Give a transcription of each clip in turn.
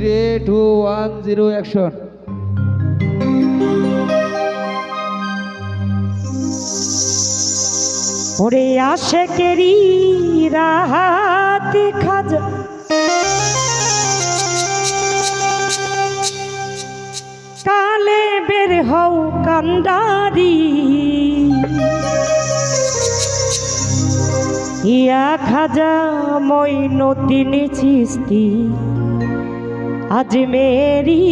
3 2 1 0 action. ওরে আশেকেরি রাহাত খাজা কালে বের হও কান্ডারি ইয়া খাজা মঈনুদ্দিন চিশতি আজমেরি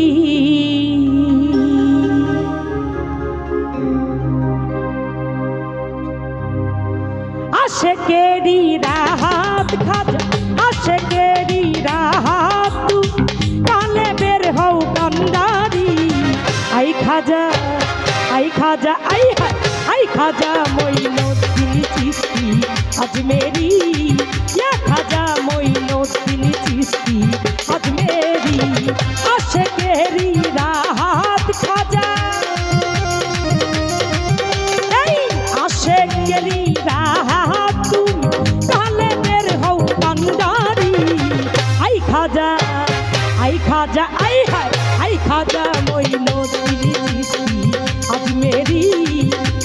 আশেকেরি রাহাত খাজা আশেকেরি রাহাত তু কালে বের হও কান্ডারি আই খাজা আই খাজা আই খাজা মঈনুদ্দিন চিশতি আজমেরি ইয়া খাজা মঈনুদ্দিন চিশতি আজমেরি আশেকেরি রাহাত খাজা এই আশেকেরি রাহাত তুমি কালে বের হও কান্ডারি আই খাজা আই খাজা আই খাজা মঈনুদ্দিন চিশতি আজমেরি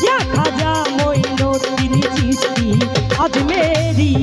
ইয়া খাজা মঈনুদ্দিন চিশতি আজমেরি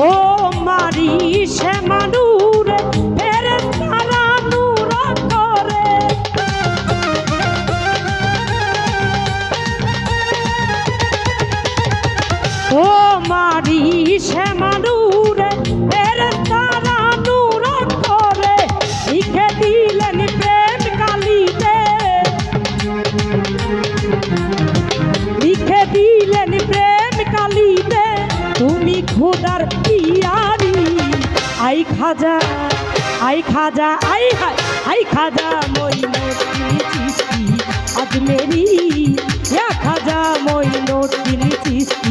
ও মারি শ্যামানুরে ফেরেশতারা নূর করে ও মারি শ্যামানুরে ফেরেশতারা নূর করে লিখে দিলেন প্রেম কালিতে লিখে দিলেন প্রেম কালিতে তুমি খোদার পিয়ারি আই খাজা আই খাজা মঈনুদ্দিন চিশতি আজমেরি ইয়া খাজা মঈনুদ্দিন চিশতি